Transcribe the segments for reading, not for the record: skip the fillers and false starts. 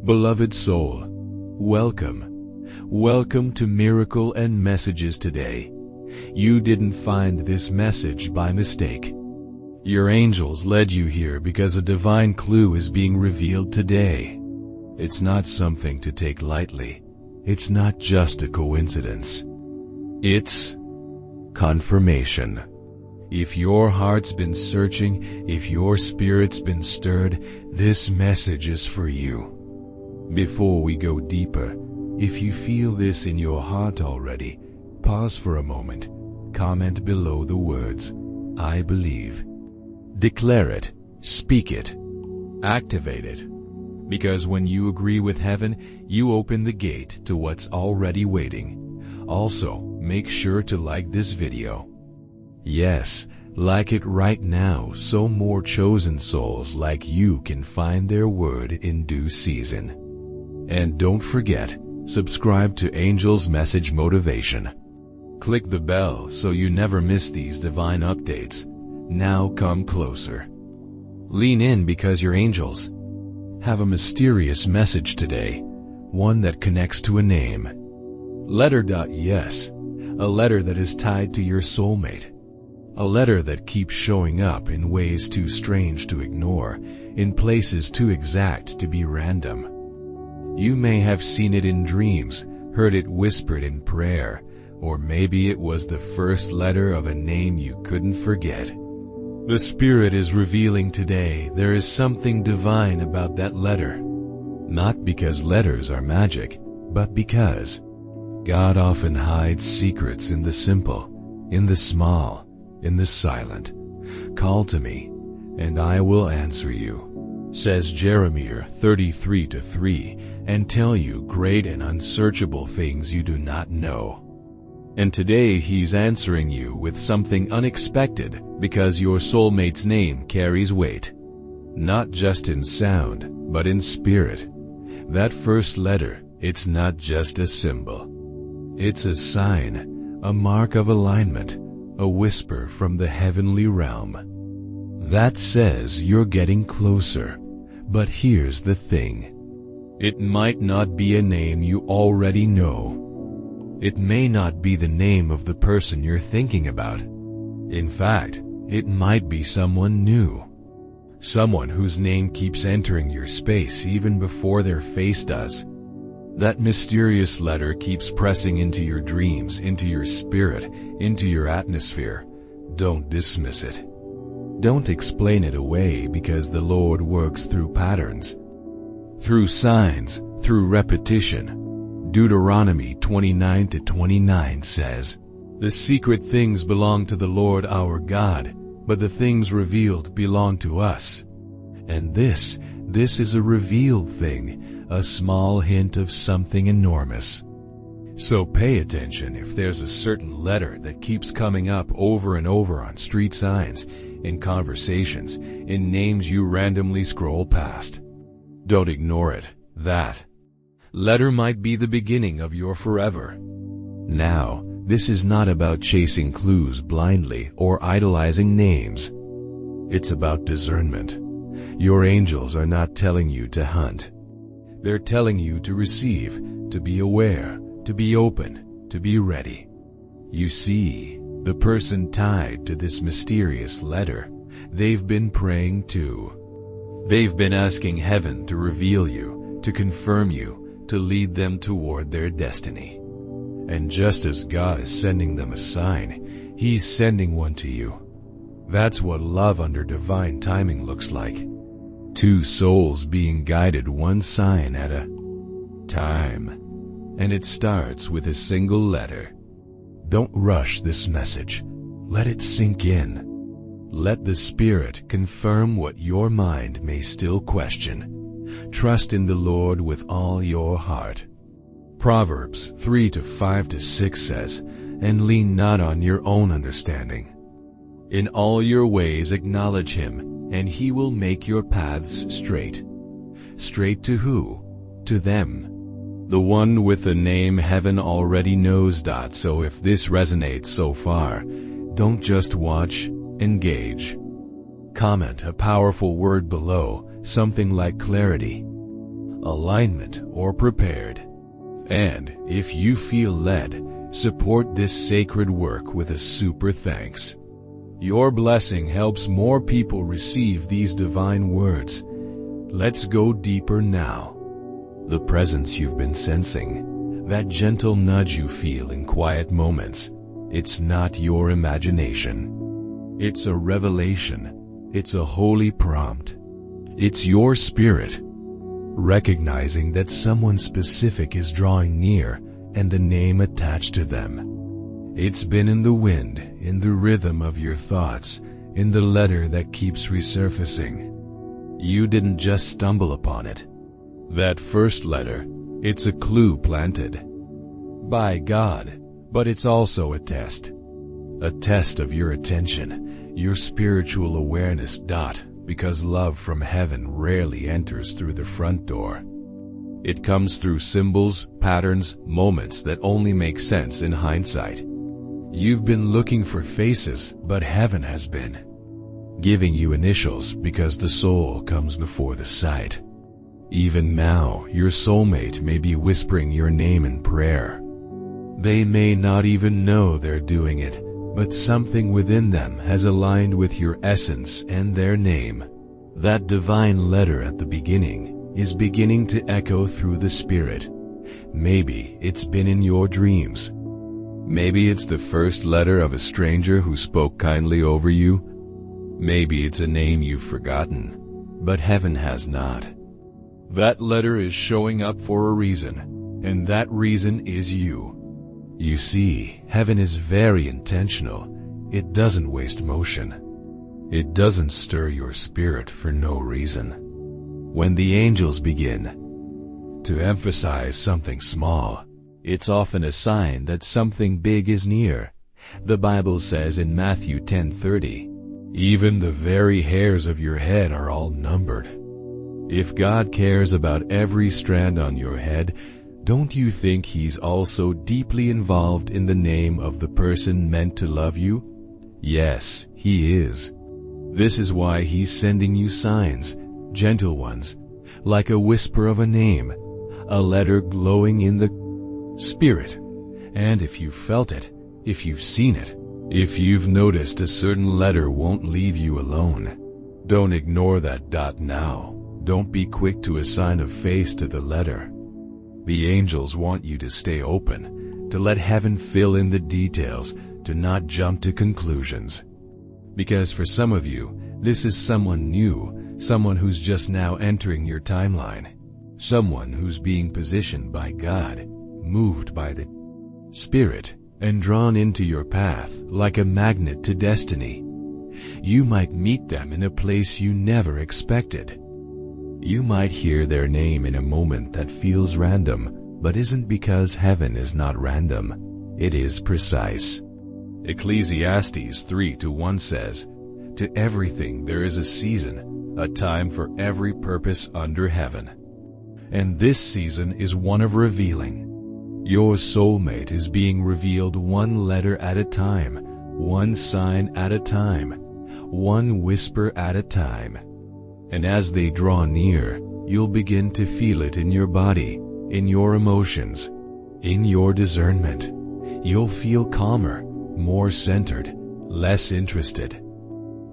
Beloved soul, welcome. Welcome to Miracle and Messages today. You didn't find this message by mistake. Your angels led you here because a divine clue is being revealed today. It's not something to take lightly. It's not just a coincidence. It's confirmation. If your heart's been searching, if your spirit's been stirred, this message is for you. Before we go deeper, if you feel this in your heart already, pause for a moment. Comment below the words, I believe. Declare it, speak it, activate it. Because when you agree with heaven, you open the gate to what's already waiting. Also, make sure to like this video. Yes, like it right now so more chosen souls like you can find their word in due season. And don't forget, subscribe to Angel's Message Motivation. Click the bell so you never miss these divine updates. Now come closer. Lean in because your angels have a mysterious message today, one that connects to a name. Letter. Yes, a letter that is tied to your soulmate. A letter that keeps showing up in ways too strange to ignore, in places too exact to be random. You may have seen it in dreams, heard it whispered in prayer, or maybe it was the first letter of a name you couldn't forget. The Spirit is revealing today there is something divine about that letter. Not because letters are magic, but because God often hides secrets in the simple, in the small, in the silent. Call to me, and I will answer you, says Jeremiah 33:3, and tell you great and unsearchable things you do not know. And today he's answering you with something unexpected because your soulmate's name carries weight. Not just in sound, but in spirit. That first letter, it's not just a symbol. It's a sign, a mark of alignment, a whisper from the heavenly realm. That says you're getting closer. But here's the thing. It might not be a name you already know. It may not be the name of the person you're thinking about. In fact, it might be someone new. Someone whose name keeps entering your space even before their face does. That mysterious letter keeps pressing into your dreams, into your spirit, into your atmosphere. Don't dismiss it. Don't explain it away because the Lord works through patterns. Through signs, through repetition. Deuteronomy 29:29 says, the secret things belong to the Lord our God, but the things revealed belong to us. And this is a revealed thing, a small hint of something enormous. So pay attention if there's a certain letter that keeps coming up over and over on street signs, in conversations, in names you randomly scroll past. Don't ignore it. That letter might be the beginning of your forever. Now, this is not about chasing clues blindly or idolizing names. It's about discernment. Your angels are not telling you to hunt. They're telling you to receive, to be aware, to be open, to be ready. You see, the person tied to this mysterious letter, they've been praying too. They've been asking heaven to reveal you, to confirm you, to lead them toward their destiny. And just as God is sending them a sign, He's sending one to you. That's what love under divine timing looks like. Two souls being guided one sign at a time. And it starts with a single letter. Don't rush this message. Let it sink in. Let the Spirit confirm what your mind may still question. Trust in the Lord with all your heart. Proverbs 3:5-6 says, and lean not on your own understanding. In all your ways acknowledge Him, and He will make your paths straight. Straight to who? To them. The one with the name heaven already knows. So if this resonates so far, don't just watch, engage. Comment a powerful word below, something like clarity, alignment, or prepared. And if you feel led, support this sacred work with a super thanks. Your blessing helps more people receive these divine words. Let's go deeper now. The presence you've been sensing, that gentle nudge you feel in quiet moments, it's not your imagination. It's a revelation. It's a holy prompt. It's your spirit, recognizing that someone specific is drawing near and the name attached to them. It's been in the wind, in the rhythm of your thoughts, in the letter that keeps resurfacing. You didn't just stumble upon it. That first letter, it's a clue planted by God, but it's also a test of your attention, your spiritual awareness. Because love from heaven rarely enters through the front door. It comes through symbols, patterns, moments that only make sense in hindsight. You've been looking for faces, but heaven has been giving you initials because the soul comes before the sight. Even now, your soulmate may be whispering your name in prayer. They may not even know they're doing it, but something within them has aligned with your essence and their name. That divine letter at the beginning is beginning to echo through the spirit. Maybe it's been in your dreams. Maybe it's the first letter of a stranger who spoke kindly over you. Maybe it's a name you've forgotten, but heaven has not. That letter is showing up for a reason, and that reason is you. You see, heaven is very intentional. It doesn't waste motion. It doesn't stir your spirit for no reason. When the angels begin to emphasize something small, it's often a sign that something big is near. The Bible says in Matthew 10:30, "Even the very hairs of your head are all numbered." If God cares about every strand on your head, don't you think He's also deeply involved in the name of the person meant to love you? Yes, He is. This is why He's sending you signs, gentle ones, like a whisper of a name, a letter glowing in the spirit. And if you've felt it, if you've seen it, if you've noticed a certain letter won't leave you alone, don't ignore that dot now. Don't be quick to assign a face to the letter. The angels want you to stay open, to let heaven fill in the details, to not jump to conclusions. Because for some of you, this is someone new, someone who's just now entering your timeline, someone who's being positioned by God, moved by the Spirit, and drawn into your path like a magnet to destiny. You might meet them in a place you never expected. You might hear their name in a moment that feels random, but isn't, because heaven is not random. It is precise. Ecclesiastes 3:1 says, "To everything there is a season, a time for every purpose under heaven." And this season is one of revealing. Your soulmate is being revealed one letter at a time, one sign at a time, one whisper at a time. And as they draw near, you'll begin to feel it in your body, in your emotions, in your discernment. You'll feel calmer, more centered, less interested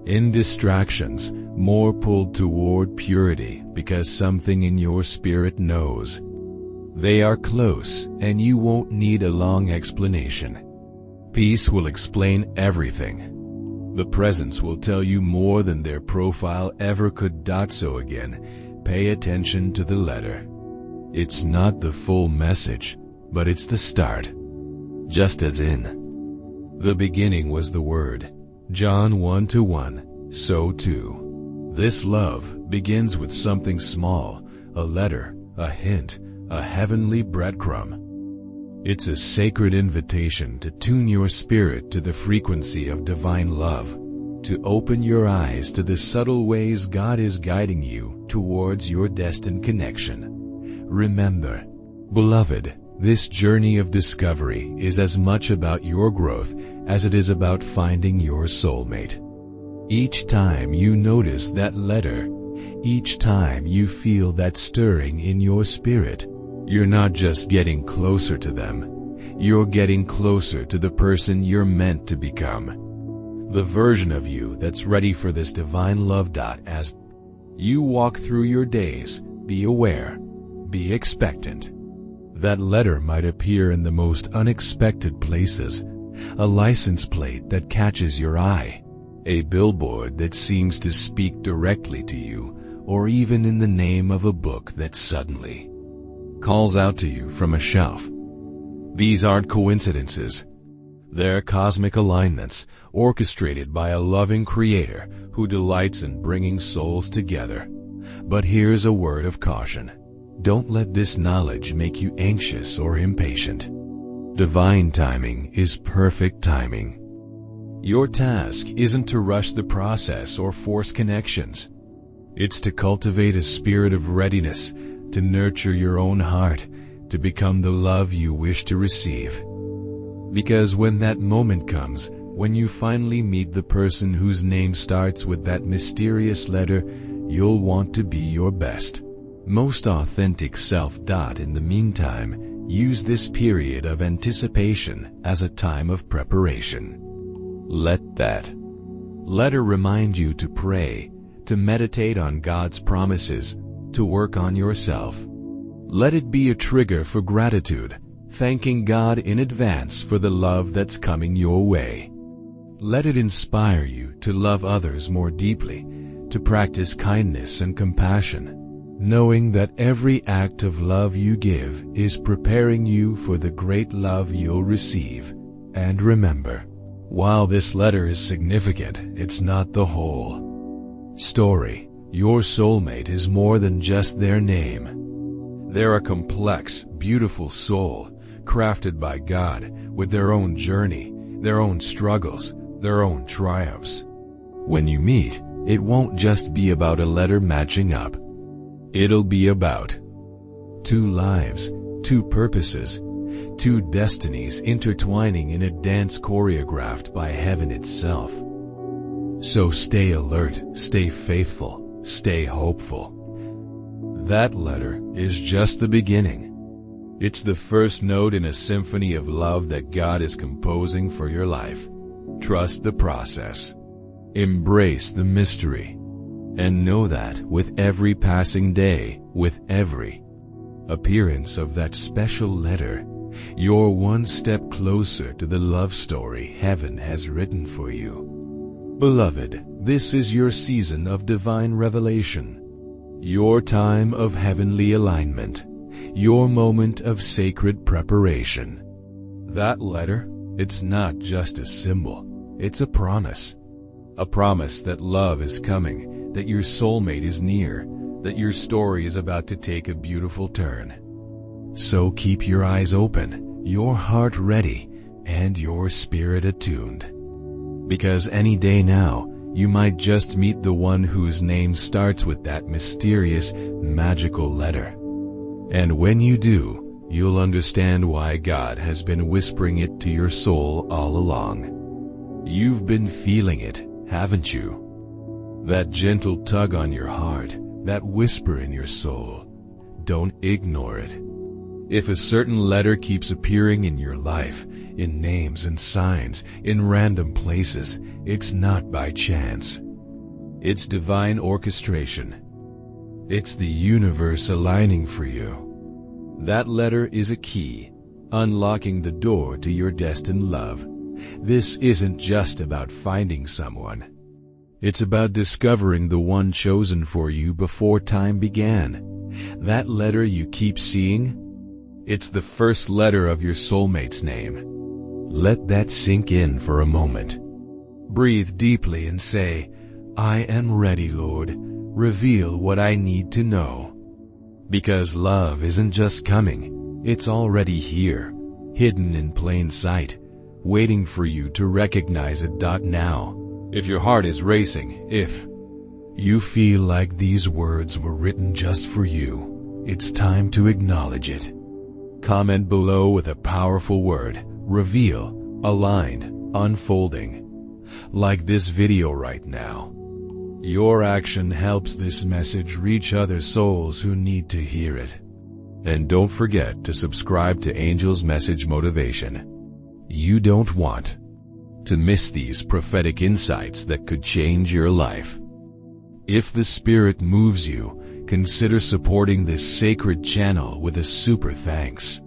in distractions, more pulled toward purity, because something in your spirit knows they are close, and you won't need a long explanation. Peace will explain everything. The presence will tell you more than their profile ever could. So again, pay attention to the letter. It's not the full message, but it's the start. Just as in the beginning was the Word, John 1:1, so too this love begins with something small, a letter, a hint, a heavenly breadcrumb. It's a sacred invitation to tune your spirit to the frequency of divine love, to open your eyes to the subtle ways God is guiding you towards your destined connection. Remember, beloved, this journey of discovery is as much about your growth as it is about finding your soulmate. Each time you notice that letter, Each time you feel that stirring in your spirit, you're not just getting closer to them, you're getting closer to the person you're meant to become. The version of you that's ready for this divine love. As you walk through your days, be aware, be expectant. That letter might appear in the most unexpected places, a license plate that catches your eye, a billboard that seems to speak directly to you, or even in the name of a book that suddenly calls out to you from a shelf. These aren't coincidences. They're cosmic alignments orchestrated by a loving creator who delights in bringing souls together. But here's a word of caution. Don't let this knowledge make you anxious or impatient. Divine timing is perfect timing. Your task isn't to rush the process or force connections. It's to cultivate a spirit of readiness, to nurture your own heart, to become the love you wish to receive. Because when that moment comes, when you finally meet the person whose name starts with that mysterious letter, you'll want to be your best, most authentic self. In the meantime, use this period of anticipation as a time of preparation. Let that letter remind you to pray, to meditate on God's promises, to work on yourself. Let it be a trigger for gratitude, thanking God in advance for the love that's coming your way. Let it inspire you to love others more deeply, to practice kindness and compassion, knowing that every act of love you give is preparing you for the great love you'll receive. And remember, while this letter is significant, it's not the whole story. Your soulmate is more than just their name. They're a complex, beautiful soul, crafted by God, with their own journey, their own struggles, their own triumphs. When you meet, it won't just be about a letter matching up. It'll be about two lives, two purposes, two destinies intertwining in a dance choreographed by heaven itself. So stay alert, stay faithful, stay hopeful. That letter is just the beginning. It's the first note in a symphony of love that God is composing for your life. Trust the process. Embrace the mystery. And know that with every passing day, with every appearance of that special letter, you're one step closer to the love story heaven has written for you. Beloved, this is your season of divine revelation, your time of heavenly alignment, your moment of sacred preparation. That letter, it's not just a symbol, it's a promise. A promise that love is coming, that your soulmate is near, that your story is about to take a beautiful turn. So keep your eyes open, your heart ready, and your spirit attuned. Because any day now, you might just meet the one whose name starts with that mysterious, magical letter. And when you do, you'll understand why God has been whispering it to your soul all along. You've been feeling it, haven't you? That gentle tug on your heart, that whisper in your soul. Don't ignore it. If a certain letter keeps appearing in your life, in names and signs, in random places, it's not by chance. It's divine orchestration. It's the universe aligning for you. That letter is a key, unlocking the door to your destined love. This isn't just about finding someone. It's about discovering the one chosen for you before time began. That letter you keep seeing? It's the first letter of your soulmate's name. Let that sink in for a moment. Breathe deeply and say, I am ready, Lord. Reveal what I need to know. Because love isn't just coming, it's already here, hidden in plain sight, waiting for you to recognize it. Now, if your heart is racing, if you feel like these words were written just for you, it's time to acknowledge it. Comment below with a powerful word, reveal, aligned, unfolding. Like this video right now. Your action helps this message reach other souls who need to hear it. And don't forget to subscribe to Angel's Message Motivation. You don't want to miss these prophetic insights that could change your life. If the Spirit moves you, consider supporting this sacred channel with a super thanks.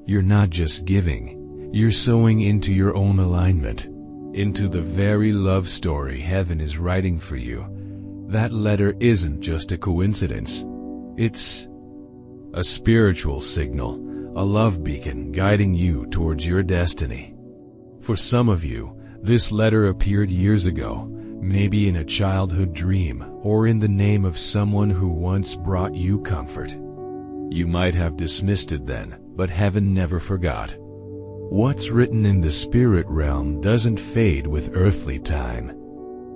You're not just giving, you're sowing into your own alignment, into the very love story heaven is writing for you. That letter isn't just a coincidence. It's a spiritual signal, a love beacon guiding you towards your destiny. For some of you, this letter appeared years ago, maybe in a childhood dream or in the name of someone who once brought you comfort. You might have dismissed it then, but heaven never forgot. What's written in the spirit realm doesn't fade with earthly time.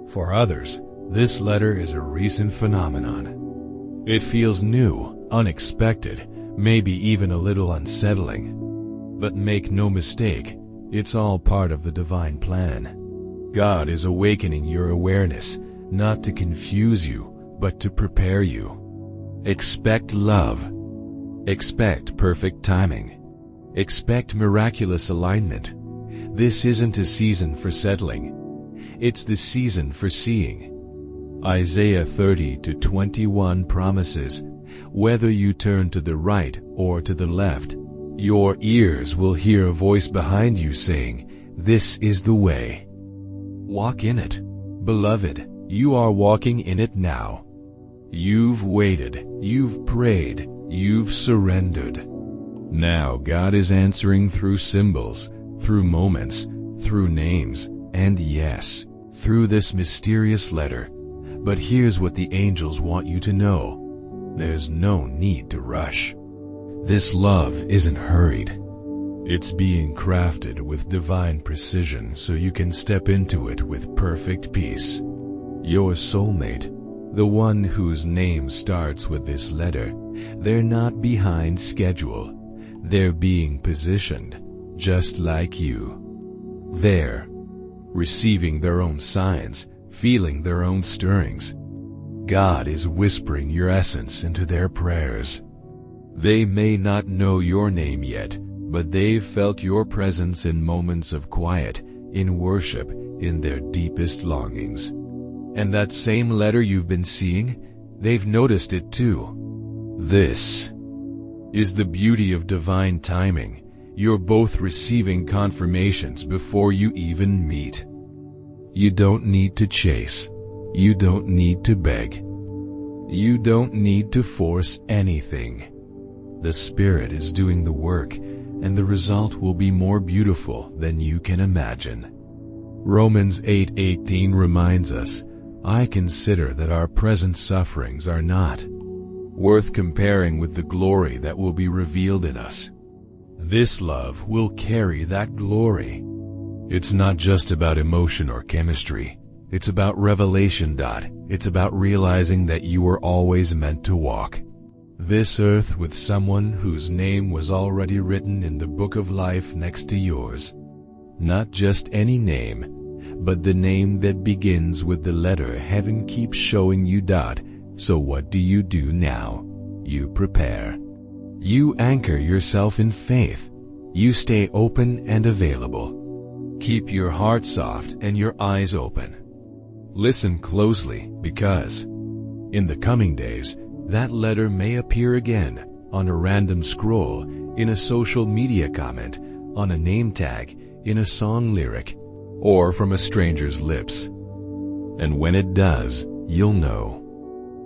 For others, this letter is a recent phenomenon. It feels new, unexpected, maybe even a little unsettling. But make no mistake, it's all part of the divine plan. God is awakening your awareness, not to confuse you, but to prepare you. Expect love. Expect perfect timing. Expect miraculous alignment. This isn't a season for settling. It's the season for seeing. Isaiah 30:21 promises, whether you turn to the right or to the left, your ears will hear a voice behind you saying, "This is the way. Walk in it." Beloved, you are walking in it now. You've waited, you've prayed, you've surrendered. Now God is answering through symbols, through moments, through names, and yes, through this mysterious letter. But here's what the angels want you to know. There's no need to rush. This love isn't hurried. It's being crafted with divine precision so you can step into it with perfect peace. Your soulmate, the one whose name starts with this letter, they're not behind schedule. They're being positioned, just like you. They're receiving their own signs, feeling their own stirrings. God is whispering your essence into their prayers. They may not know your name yet, but they've felt your presence in moments of quiet, in worship, in their deepest longings. And that same letter you've been seeing, they've noticed it too. This is the beauty of divine timing. You're both receiving confirmations before you even meet. You don't need to chase. You don't need to beg. You don't need to force anything. The Spirit is doing the work, and the result will be more beautiful than you can imagine. Romans 8:18 reminds us, I consider that our present sufferings are not worth comparing with the glory that will be revealed in us. This love will carry that glory. It's not just about emotion or chemistry. It's about revelation. It's about realizing that you were always meant to walk this earth with someone whose name was already written in the book of life next to yours. Not just any name, but the name that begins with the letter heaven keeps showing you. So what do you do now? You prepare. You anchor yourself in faith. You stay open and available. Keep your heart soft and your eyes open. Listen closely, because in the coming days, that letter may appear again, on a random scroll, in a social media comment, on a name tag, in a song lyric, or from a stranger's lips. And when it does, you'll know.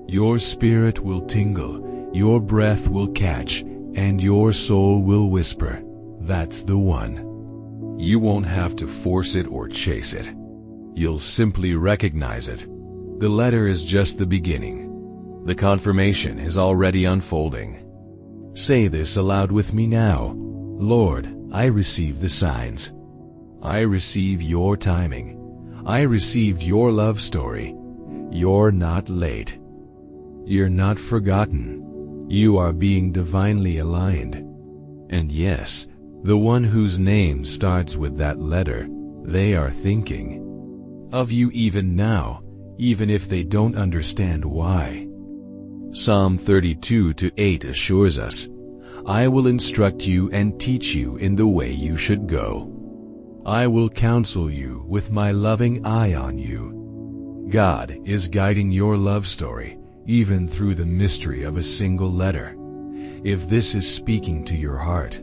Your spirit will tingle, your breath will catch, and your soul will whisper, "That's the one." You won't have to force it or chase it. You'll simply recognize it. The letter is just the beginning. The confirmation is already unfolding. Say this aloud with me now. Lord, I receive the signs. I receive your timing. I received your love story. You're not late. You're not forgotten. You are being divinely aligned. And yes, the one whose name starts with that letter, they are thinking of you even now, even if they don't understand why. Psalm 32:8 assures us, "I will instruct you and teach you in the way you should go. I will counsel you with my loving eye on you." God is guiding your love story, even through the mystery of a single letter. If this is speaking to your heart,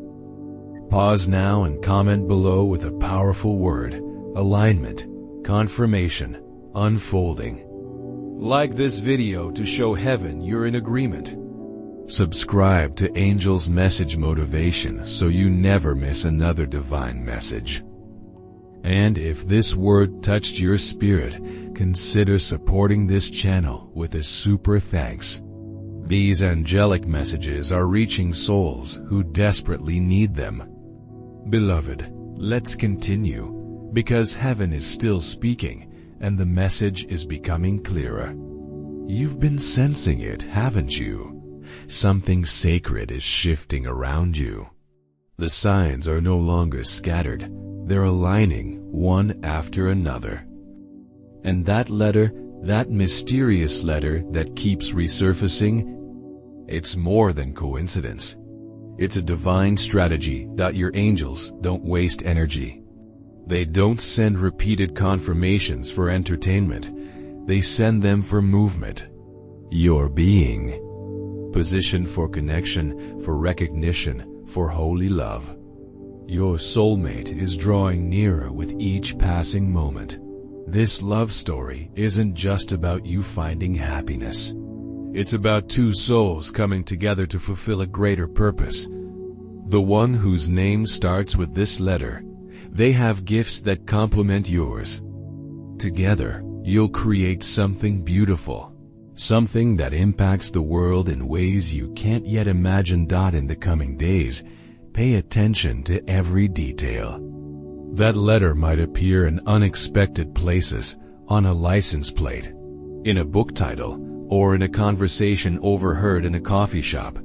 pause now and comment below with a powerful word: alignment, confirmation, unfolding. Like this video to show heaven you're in agreement. Subscribe to Angel's Message Motivation so you never miss another divine message. And if this word touched your spirit, consider supporting this channel with a super thanks. These angelic messages are reaching souls who desperately need them. Beloved, let's continue, because heaven is still speaking and the message is becoming clearer. You've been sensing it, haven't you? Something sacred is shifting around you. The signs are no longer scattered. They're aligning one after another. And that letter, that mysterious letter that keeps resurfacing, it's more than coincidence. It's a divine strategy that your angels don't waste energy. They don't send repeated confirmations for entertainment. They send them for movement. Your being, positioned for connection, for recognition, for holy love. Your soulmate is drawing nearer with each passing moment. This love story isn't just about you finding happiness. It's about two souls coming together to fulfill a greater purpose. The one whose name starts with this letter, they have gifts that complement yours. Together, you'll create something beautiful. Something that impacts the world in ways you can't yet imagine. In the coming days, pay attention to every detail. That letter might appear in unexpected places, on a license plate, in a book title, or in a conversation overheard in a coffee shop.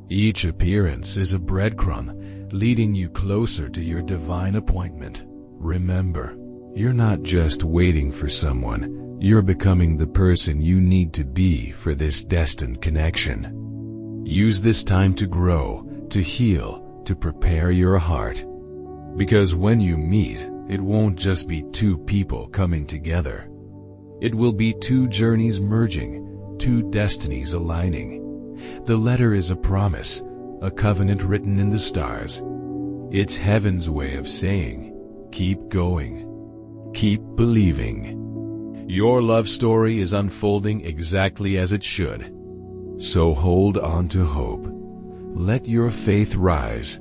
Each appearance is a breadcrumb, leading you closer to your divine appointment. Remember, you're not just waiting for someone. You're becoming the person you need to be for this destined connection. Use this time to grow, to heal, to prepare your heart. Because when you meet, it won't just be two people coming together. It will be two journeys merging, two destinies aligning. The letter is a promise, a covenant written in the stars. It's heaven's way of saying, keep going, keep believing. Your love story is unfolding exactly as it should. So hold on to hope. Let your faith rise.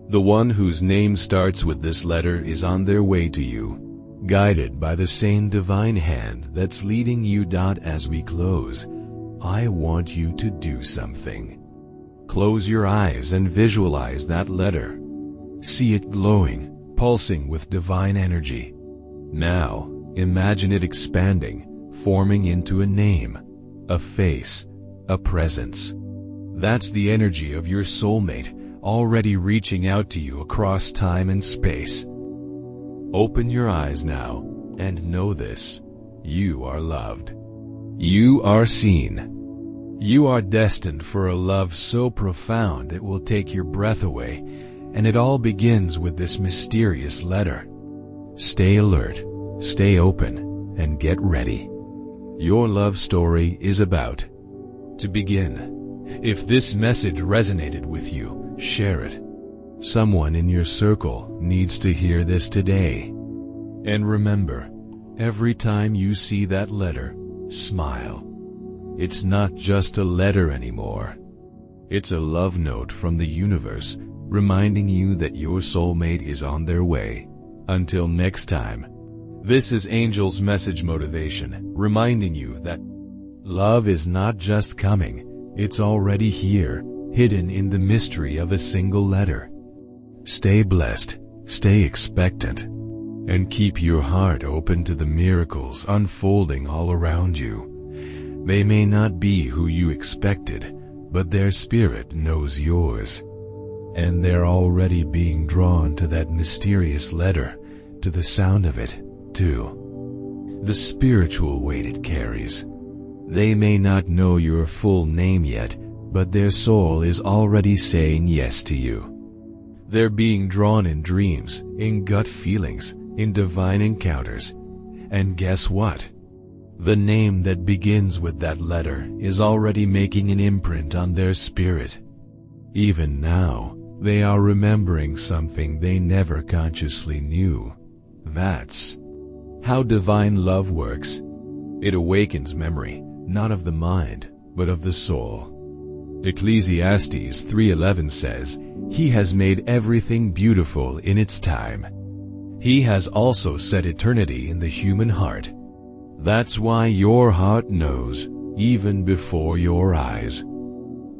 The one whose name starts with this letter is on their way to you, guided by the same divine hand that's leading you. As we close, I want you to do something. Close your eyes and visualize that letter. See it glowing, pulsing with divine energy. Now, imagine it expanding, forming into a name, a face, a presence. That's the energy of your soulmate, already reaching out to you across time and space. Open your eyes now, and know this: you are loved. You are seen. You are destined for a love so profound it will take your breath away, and it all begins with this mysterious letter. Stay alert, stay open, and get ready. Your love story is about to begin. If this message resonated with you, share it. Someone in your circle needs to hear this today. And remember, every time you see that letter, smile. It's not just a letter anymore. It's a love note from the universe, reminding you that your soulmate is on their way. Until next time, this is Angel's Message Motivation, reminding you that love is not just coming, it's already here, hidden in the mystery of a single letter. Stay blessed, stay expectant, and keep your heart open to the miracles unfolding all around you. They may not be who you expected, but their spirit knows yours. And they're already being drawn to that mysterious letter, to the sound of it, too. the spiritual weight it carries. They may not know your full name yet, but their soul is already saying yes to you. They're being drawn in dreams, in gut feelings, in divine encounters. And guess what? The name that begins with that letter is already making an imprint on their spirit. Even now, they are remembering something they never consciously knew. That's how divine love works. It awakens memory, not of the mind, but of the soul. Ecclesiastes 3:11 says, "He has made everything beautiful in its time. He has also set eternity in the human heart." That's why your heart knows, even before your eyes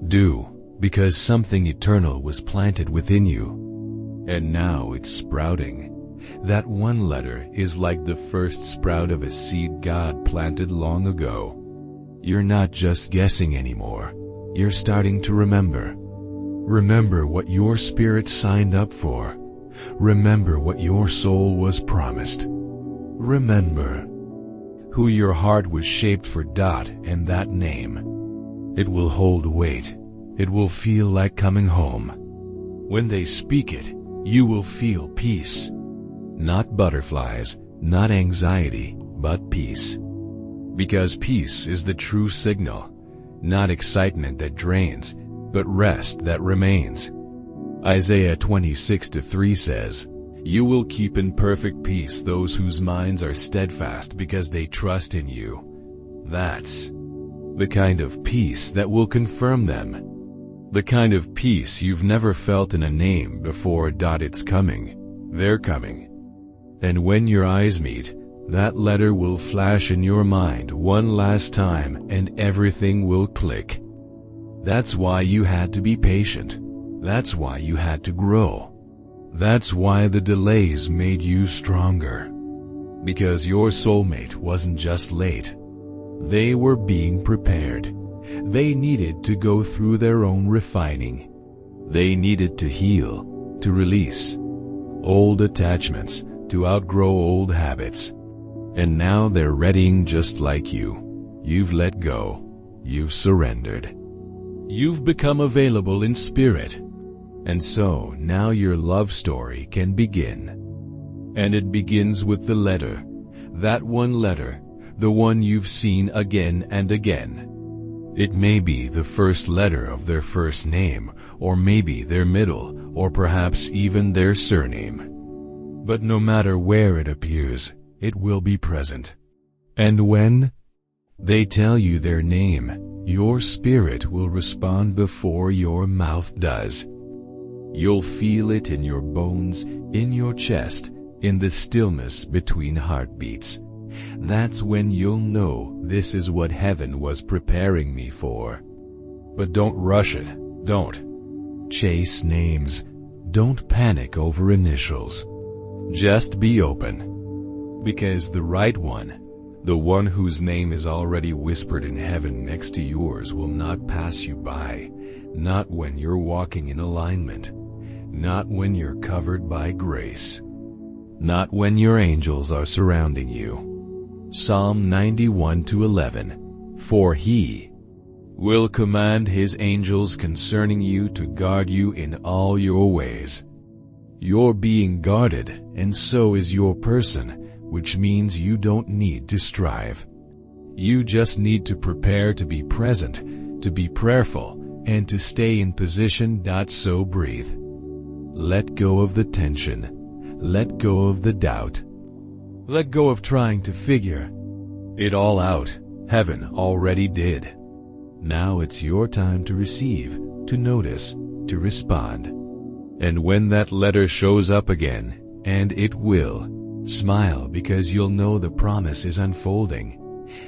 do, because something eternal was planted within you. And now it's sprouting. That one letter is like the first sprout of a seed God planted long ago. You're not just guessing anymore. You're starting to remember. Remember what your spirit signed up for. Remember what your soul was promised. Remember who your heart was shaped for. And that name. It will hold weight. It will feel like coming home. When they speak it, you will feel peace. Not butterflies, not anxiety, but peace. Because peace is the true signal. Not excitement that drains, but rest that remains. Isaiah 26:3 says, "You will keep in perfect peace those whose minds are steadfast because they trust in you." That's the kind of peace that will confirm them. The kind of peace you've never felt in a name before. It's coming. They're coming. And when your eyes meet, that letter will flash in your mind one last time and everything will click. That's why you had to be patient. That's why you had to grow. That's why the delays made you stronger. Because your soulmate wasn't just late. They were being prepared. They needed to go through their own refining. They needed to heal, to release old attachments, to outgrow old habits. And now they're readying just like you. You've let go. You've surrendered. You've become available in spirit. And so now your love story can begin. And it begins with the letter. That one letter, the one you've seen again and again. It may be the first letter of their first name, or maybe their middle, or perhaps even their surname. But no matter where it appears, it will be present. And when they tell you their name, your spirit will respond before your mouth does. You'll feel it in your bones, in your chest, in the stillness between heartbeats. That's when you'll know this is what heaven was preparing me for. But don't rush it. Don't chase names. Don't panic over initials. Just be open. Because the right one, the one whose name is already whispered in heaven next to yours, will not pass you by. Not when you're walking in alignment. Not when you're covered by grace. Not when your angels are surrounding you. Psalm 91:11. For he will command his angels concerning you to guard you in all your ways. You're being guarded, and so is your person, which means you don't need to strive. You just need to prepare to be present, to be prayerful, and to stay in position. So breathe. Let go of the tension. Let go of the doubt. Let go of trying to figure it all out. Heaven already did. Now it's your time to receive, to notice, to respond. And when that letter shows up again, and it will, smile because you'll know the promise is unfolding.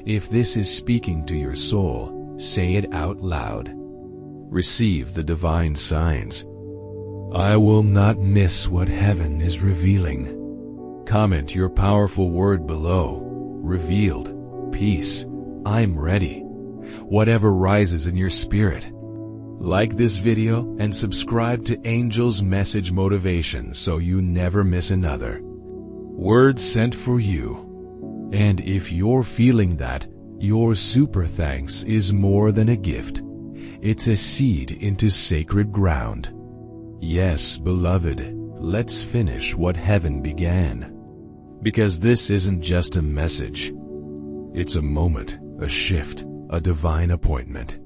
If this is speaking to your soul, say it out loud. Receive the divine signs. I will not miss what heaven is revealing. Comment your powerful word below. Revealed. Peace. I'm ready. Whatever rises in your spirit. Like this video and subscribe to Angel's Message Motivation so you never miss another word sent for you. And if you're feeling that, your super thanks is more than a gift. It's a seed into sacred ground. Yes, beloved, let's finish what heaven began. Because this isn't just a message. It's a moment, a shift, a divine appointment.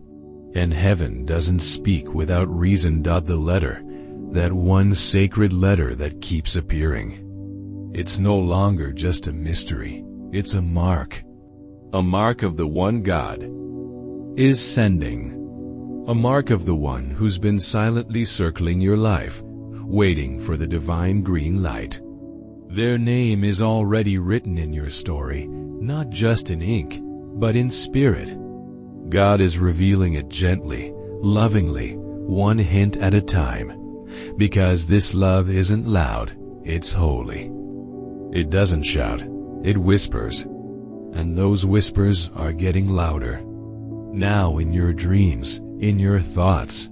And heaven doesn't speak without reason. The letter, that one sacred letter that keeps appearing. It's no longer just a mystery, it's a mark of the one God is sending. A mark of the one who's been silently circling your life, waiting for the divine green light. Their name is already written in your story, not just in ink, but in spirit. God is revealing it gently, lovingly, one hint at a time. Because this love isn't loud, it's holy. It doesn't shout, it whispers. And those whispers are getting louder. Now in your dreams, in your thoughts,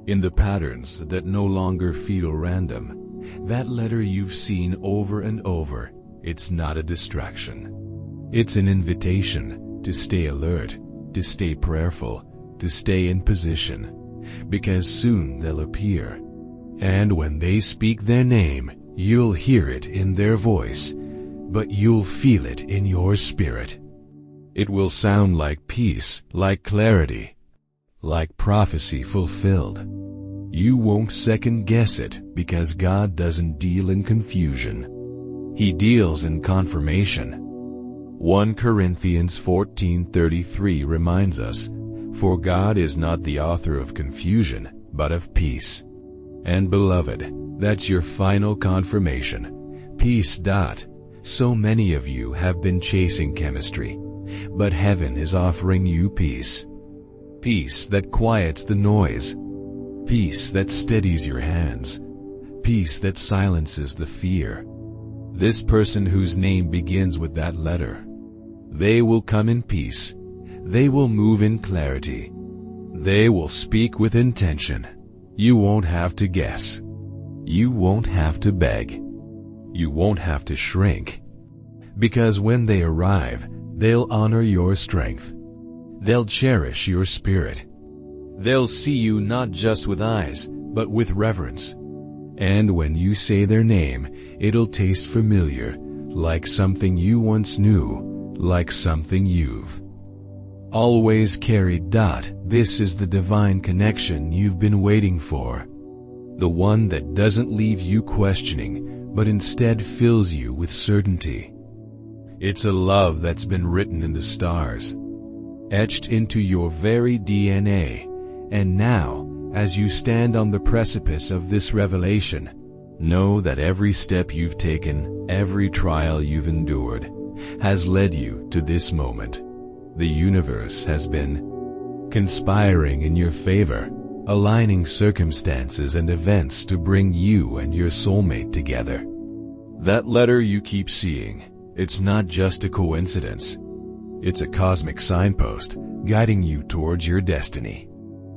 in the patterns that no longer feel random. That letter you've seen over and over, it's not a distraction. It's an invitation to stay alert, to stay prayerful, to stay in position. Because soon they'll appear. And when they speak their name, you'll hear it in their voice, but you'll feel it in your spirit. It will sound like peace, like clarity, like prophecy fulfilled. You won't second guess it because God doesn't deal in confusion. He deals in confirmation. 1 Corinthians 14:33 reminds us, "For God is not the author of confusion, but of peace." And beloved, that's your final confirmation. Peace. So many of you have been chasing chemistry, but heaven is offering you peace. Peace that quiets the noise. Peace that steadies your hands. Peace that silences the fear. This person whose name begins with that letter, they will come in peace. They will move in clarity. They will speak with intention. You won't have to guess. You won't have to beg. You won't have to shrink. Because when they arrive, they'll honor your strength. They'll cherish your spirit. They'll see you not just with eyes, but with reverence. And when you say their name, it'll taste familiar, like something you once knew, like something you've always carried. This is the divine connection you've been waiting for. The one that doesn't leave you questioning, but instead fills you with certainty. It's a love that's been written in the stars, etched into your very DNA. And now, as you stand on the precipice of this revelation, know that every step you've taken, every trial you've endured, has led you to this moment. The universe has been conspiring in your favor, aligning circumstances and events to bring you and your soulmate together. That letter you keep seeing, it's not just a coincidence. It's a cosmic signpost guiding you towards your destiny.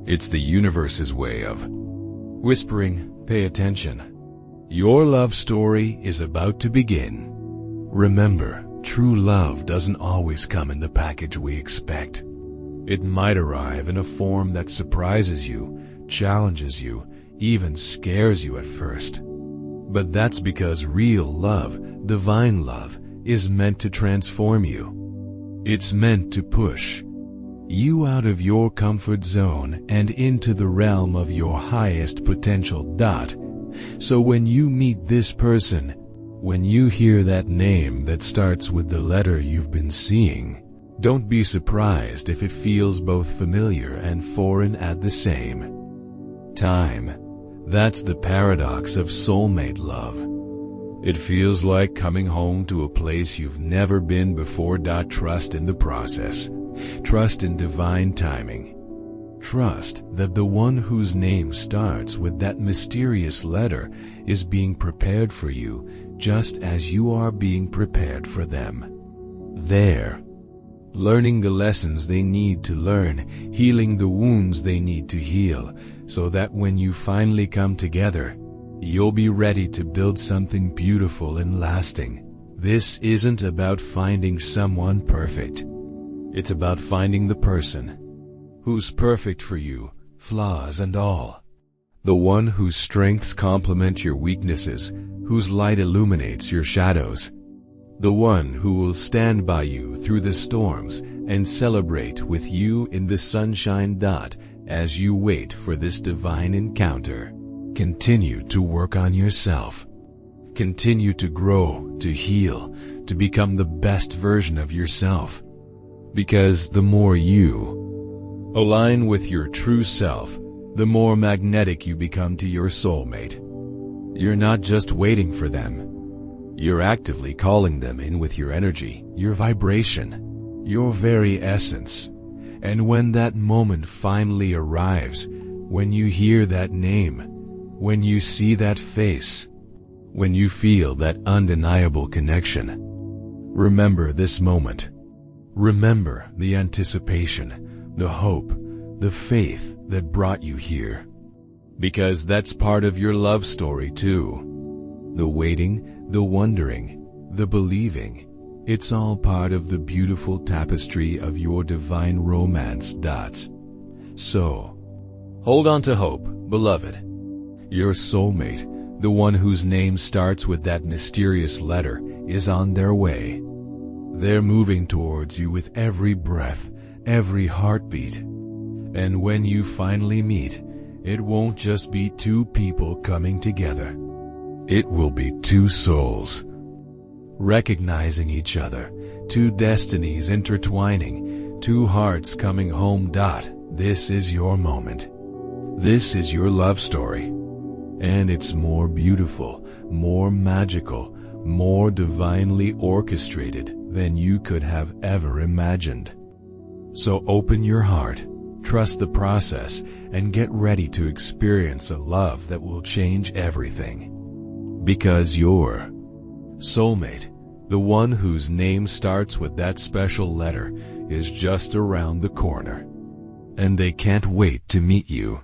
It's the universe's way of whispering, "Pay attention. Your love story is about to begin." Remember, true love doesn't always come in the package we expect. It might arrive in a form that surprises you, challenges you, even scares you at first. But that's because real love, divine love, is meant to transform you. It's meant to push you out of your comfort zone and into the realm of your highest potential. So when you meet this person, when you hear that name that starts with the letter you've been seeing, don't be surprised if it feels both familiar and foreign at the same time. That's the paradox of soulmate love. It feels like coming home to a place you've never been before. Trust in the process. Trust in divine timing. Trust that the one whose name starts with that mysterious letter is being prepared for you just as you are being prepared for them. They're learning the lessons they need to learn, healing the wounds they need to heal, so that when you finally come together, you'll be ready to build something beautiful and lasting. This isn't about finding someone perfect. It's about finding the person who's perfect for you, flaws and all. The one whose strengths complement your weaknesses, whose light illuminates your shadows. The one who will stand by you through the storms and celebrate with you in the sunshine. As you wait for this divine encounter, continue to work on yourself. Continue to grow, to heal, to become the best version of yourself. Because the more you align with your true self, the more magnetic you become to your soulmate. You're not just waiting for them. You're actively calling them in with your energy, your vibration, your very essence. And when that moment finally arrives, when you hear that name, when you see that face, when you feel that undeniable connection, remember this moment. Remember the anticipation, the hope, the faith that brought you here. Because that's part of your love story too. The waiting, the wondering, the believing. It's all part of the beautiful tapestry of your divine romance. So, hold on to hope, beloved. Your soulmate, the one whose name starts with that mysterious letter, is on their way. They're moving towards you with every breath, every heartbeat. And when you finally meet, it won't just be two people coming together. It will be two souls recognizing each other, two destinies intertwining, two hearts coming home. This is your moment. This is your love story. And it's more beautiful, more magical, more divinely orchestrated than you could have ever imagined. So open your heart, trust the process, and get ready to experience a love that will change everything. Because your soulmate, the one whose name starts with that special letter, is just around the corner. And they can't wait to meet you.